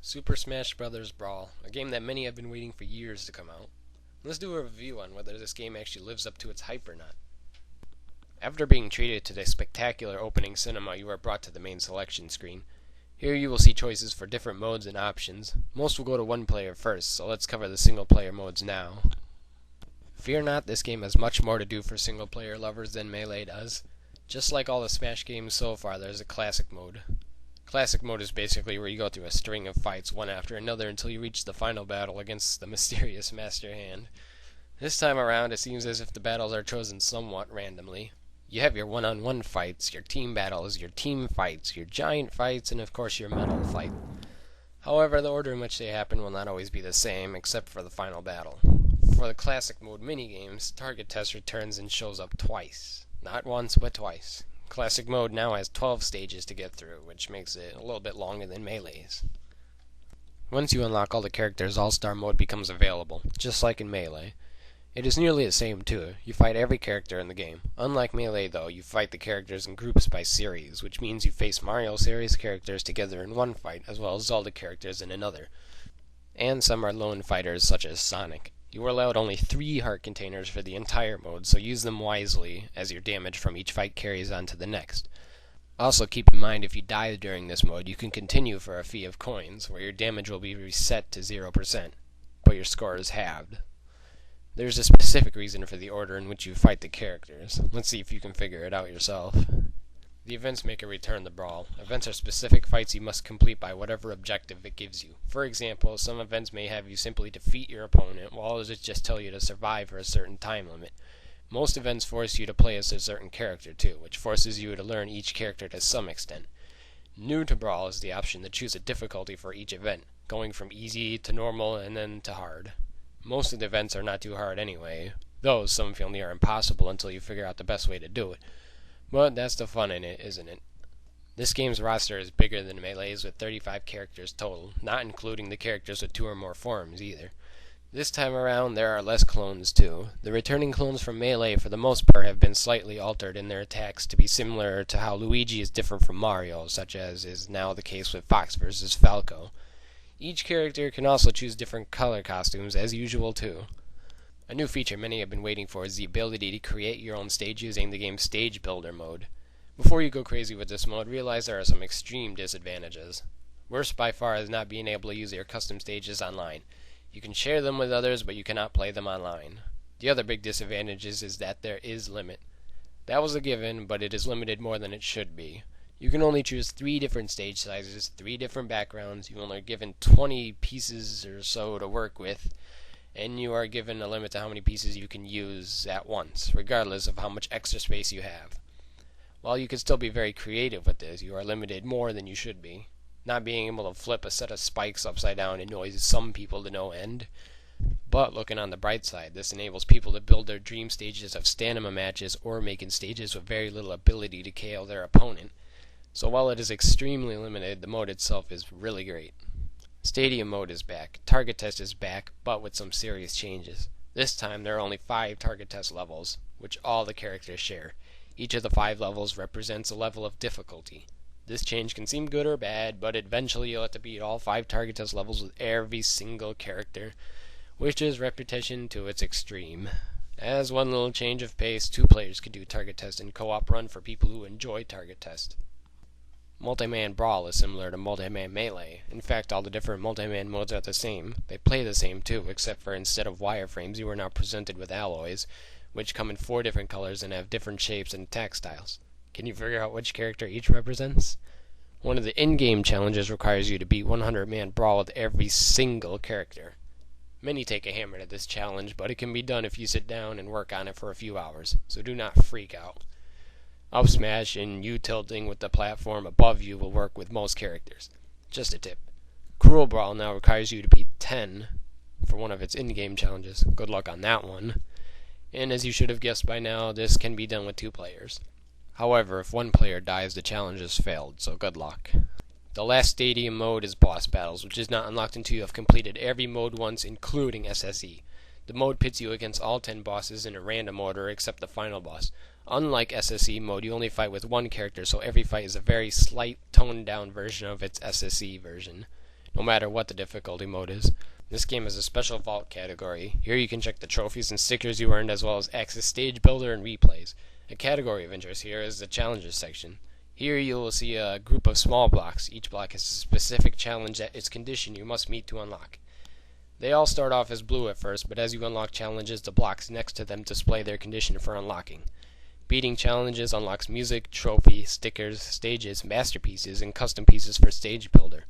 Super Smash Bros. Brawl, a game that many have been waiting for years to come out. Let's do a review on whether this game actually lives up to its hype or not. After being treated to the spectacular opening cinema, you are brought to the main selection screen. Here you will see choices for different modes and options. Most will go to one player first, so let's cover the single player modes now. Fear not, this game has much more to do for single player lovers than Melee does. Just like all the Smash games so far, there's a classic mode. Classic mode is basically where you go through a string of fights one after another until you reach the final battle against the mysterious Master Hand. This time around, it seems as if the battles are chosen somewhat randomly. You have your one-on-one fights, your team battles, your team fights, your giant fights, and of course your medal fight. However, the order in which they happen will not always be the same, except for the final battle. For the classic mode minigames, Target Test returns and shows up twice. Not once, but twice. Classic mode now has 12 stages to get through, which makes it a little bit longer than Melee's. Once you unlock all the characters, All-Star mode becomes available, just like in Melee. It is nearly the same too. You fight every character in the game. Unlike Melee though, you fight the characters in groups by series, which means you face Mario series characters together in one fight, as well as Zelda characters in another. And some are lone fighters, such as Sonic. You are allowed only 3 heart containers for the entire mode, so use them wisely, as your damage from each fight carries on to the next. Also keep in mind, if you die during this mode, you can continue for a fee of coins, where your damage will be reset to 0%, but your score is halved. There's a specific reason for the order in which you fight the characters. Let's see if you can figure it out yourself. The events make a return to Brawl. Events are specific fights you must complete by whatever objective it gives you. For example, some events may have you simply defeat your opponent, while others just tell you to survive for a certain time limit. Most events force you to play as a certain character too, which forces you to learn each character to some extent. New to Brawl is the option to choose a difficulty for each event, going from easy to normal and then to hard. Most of the events are not too hard anyway, though some feel near impossible until you figure out the best way to do it. But that's the fun in it, isn't it? This game's roster is bigger than Melee's with 35 characters total, not including the characters with 2 or more forms either. This time around, there are less clones too. The returning clones from Melee for the most part have been slightly altered in their attacks to be similar to how Luigi is different from Mario, such as is now the case with Fox vs. Falco. Each character can also choose different color costumes as usual too. A new feature many have been waiting for is the ability to create your own stage using the game's Stage Builder mode. Before you go crazy with this mode, realize there are some extreme disadvantages. Worst by far is not being able to use your custom stages online. You can share them with others, but you cannot play them online. The other big disadvantage is that there is limit. That was a given, but it is limited more than it should be. You can only choose 3 different stage sizes, 3 different backgrounds, you only are given 20 pieces or so to work with, and you are given a limit to how many pieces you can use at once, regardless of how much extra space you have. While you can still be very creative with this, you are limited more than you should be. Not being able to flip a set of spikes upside down annoys some people to no end. But looking on the bright side, this enables people to build their dream stages of stamina matches or making stages with very little ability to KO their opponent. So while it is extremely limited, the mode itself is really great. Stadium mode is back, Target Test is back, but with some serious changes. This time there are only 5 Target Test levels, which all the characters share. Each of the 5 levels represents a level of difficulty. This change can seem good or bad, but eventually you'll have to beat all 5 Target Test levels with every single character, which is repetition to its extreme. As one little change of pace, 2 players can do Target Test in co-op run for people who enjoy Target Test. Multiman Brawl is similar to Multiman Melee. In fact, all the different Multiman modes are the same. They play the same too, except for instead of wireframes, you are now presented with alloys, which come in 4 different colors and have different shapes and attack styles. Can you figure out which character each represents? One of the in-game challenges requires you to beat 100-man Brawl with every single character. Many take a hammer to this challenge, but it can be done if you sit down and work on it for a few hours, so do not freak out. Up smash and you tilting with the platform above you will work with most characters. Just a tip. Cruel Brawl now requires you to beat 10 for one of its in-game challenges. Good luck on that one. And as you should have guessed by now, this can be done with 2 players. However, if 1 player dies, the challenge is failed, so good luck. The last stadium mode is Boss Battles, which is not unlocked until you have completed every mode once, including SSE. The mode pits you against all 10 bosses in a random order except the final boss. Unlike SSE mode, you only fight with 1 character, so every fight is a very slight, toned-down version of its SSE version. no matter what the difficulty mode is. This game has a special vault category. Here you can check the trophies and stickers you earned, as well as access stage builder and replays. A category of interest here is the challenges section. Here you will see a group of small blocks. Each block has a specific challenge that its condition you must meet to unlock. They all start off as blue at first, but as you unlock challenges, the blocks next to them display their condition for unlocking. Beating challenges unlocks music, trophy, stickers, stages, masterpieces, and custom pieces for stage builder.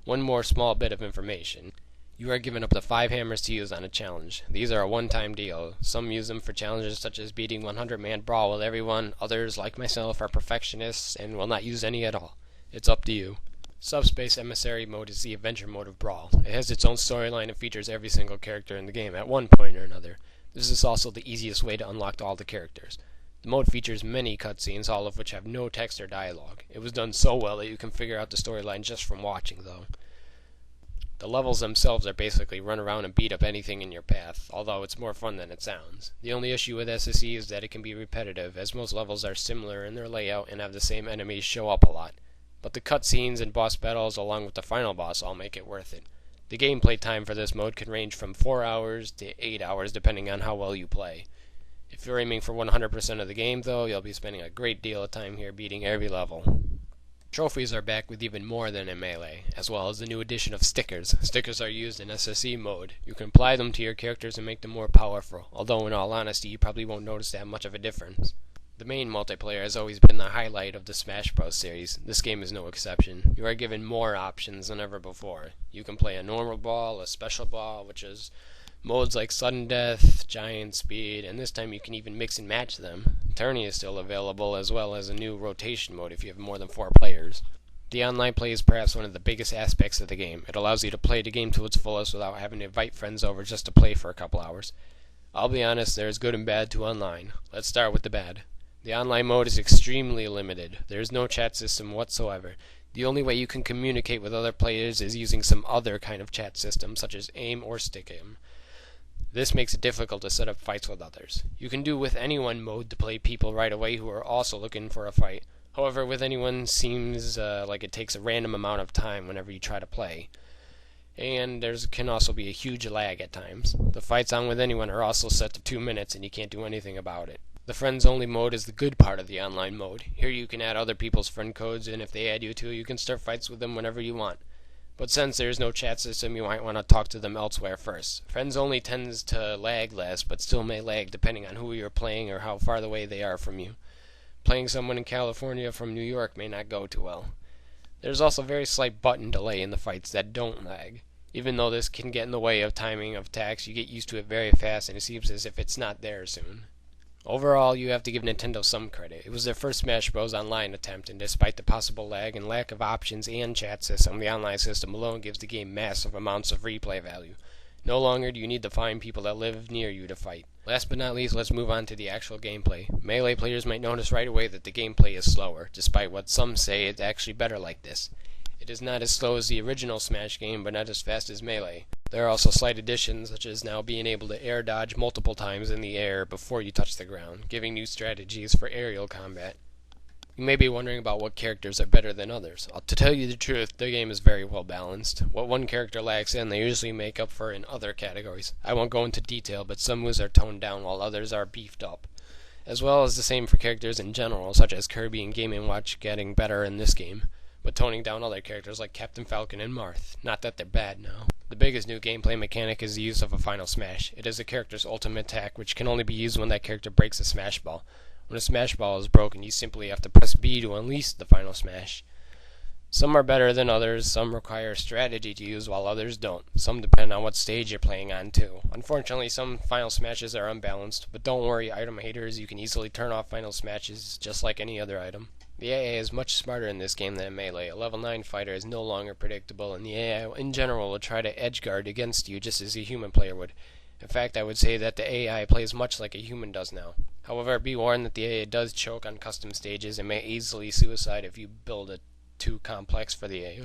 One more small bit of information. You are given up to 5 hammers to use on a challenge. These are a one-time deal. Some use them for challenges such as beating 100-man brawl with everyone. Others, like myself, are perfectionists and will not use any at all. It's up to you. Subspace Emissary mode is the adventure mode of Brawl. It has its own storyline and features every single character in the game at one point or another. This is also the easiest way to unlock all the characters. The mode features many cutscenes, all of which have no text or dialogue. It was done so well that you can figure out the storyline just from watching, though. The levels themselves are basically run around and beat up anything in your path, although it's more fun than it sounds. The only issue with SSE is that it can be repetitive, as most levels are similar in their layout and have the same enemies show up a lot. But the cutscenes and boss battles along with the final boss all make it worth it. The gameplay time for this mode can range from 4 hours to 8 hours depending on how well you play. If you're aiming for 100% of the game though, you'll be spending a great deal of time here beating every level. Trophies are back with even more than in Melee, as well as the new addition of stickers. Stickers are used in SSE mode. You can apply them to your characters and make them more powerful, although in all honesty you probably won't notice that much of a difference. The main multiplayer has always been the highlight of the Smash Bros. Series. This game is no exception. You are given more options than ever before. You can play a normal brawl, a special brawl, which is modes like sudden death, giant speed, and this time you can even mix and match them. Tourney is still available, as well as a new rotation mode if you have more than 4 players. The online play is perhaps one of the biggest aspects of the game. It allows you to play the game to its fullest without having to invite friends over just to play for a couple hours. I'll be honest, there is good and bad to online. Let's start with the bad. The online mode is extremely limited. There is no chat system whatsoever. The only way you can communicate with other players is using some other kind of chat system, such as aim or stick aim. This makes it difficult to set up fights with others. You can do with anyone mode to play people right away who are also looking for a fight. However, with anyone seems like it takes a random amount of time whenever you try to play. And there can also be a huge lag at times. The fights on with anyone are also set to 2 minutes and you can't do anything about it. The friends only mode is the good part of the online mode. Here you can add other people's friend codes, and if they add you too, you can start fights with them whenever you want. But since there is no chat system, you might want to talk to them elsewhere first. Friends only tends to lag less, but still may lag depending on who you're playing or how far away they are from you. Playing someone in California from New York may not go too well. There's also a very slight button delay in the fights that don't lag. Even though this can get in the way of timing of attacks, you get used to it very fast and it seems as if it's not there soon. Overall, you have to give Nintendo some credit. It was their first Smash Bros. Online attempt, and despite the possible lag and lack of options and chat system, the online system alone gives the game massive amounts of replay value. No longer do you need to find people that live near you to fight. Last but not least, let's move on to the actual gameplay. Melee players might notice right away that the gameplay is slower, despite what some say it's actually better like this. It is not as slow as the original Smash game, but not as fast as Melee. There are also slight additions, such as now being able to air dodge multiple times in the air before you touch the ground, giving new strategies for aerial combat. You may be wondering about what characters are better than others. To tell you the truth, the game is very well balanced. What one character lacks in, they usually make up for in other categories. I won't go into detail, but some moves are toned down while others are beefed up. As well as the same for characters in general, such as Kirby and Game & Watch getting better in this game, but toning down other characters like Captain Falcon and Marth. Not that they're bad now. The biggest new gameplay mechanic is the use of a final smash. It is a character's ultimate attack, which can only be used when that character breaks a smash ball. When a smash ball is broken, you simply have to press B to unleash the final smash. Some are better than others, some require strategy to use while others don't. Some depend on what stage you're playing on too. Unfortunately, some final smashes are unbalanced, but don't worry item haters, you can easily turn off final smashes just like any other item. The AI is much smarter in this game than Melee. A level 9 fighter is no longer predictable, and the AI in general will try to edge guard against you just as a human player would. In fact, I would say that the AI plays much like a human does now. However, be warned that the AI does choke on custom stages and may easily suicide if you build it too complex for the AI.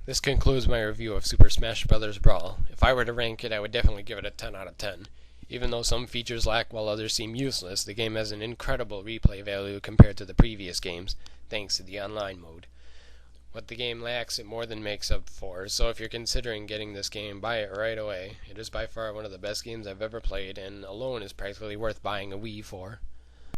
This concludes my review of Super Smash Bros. Brawl. If I were to rank it, I would definitely give it a 10 out of 10. Even though some features lack while others seem useless, the game has an incredible replay value compared to the previous games, thanks to the online mode. What the game lacks, it more than makes up for. So if you're considering getting this game, buy it right away. It is by far one of the best games I've ever played, and alone is practically worth buying a Wii for.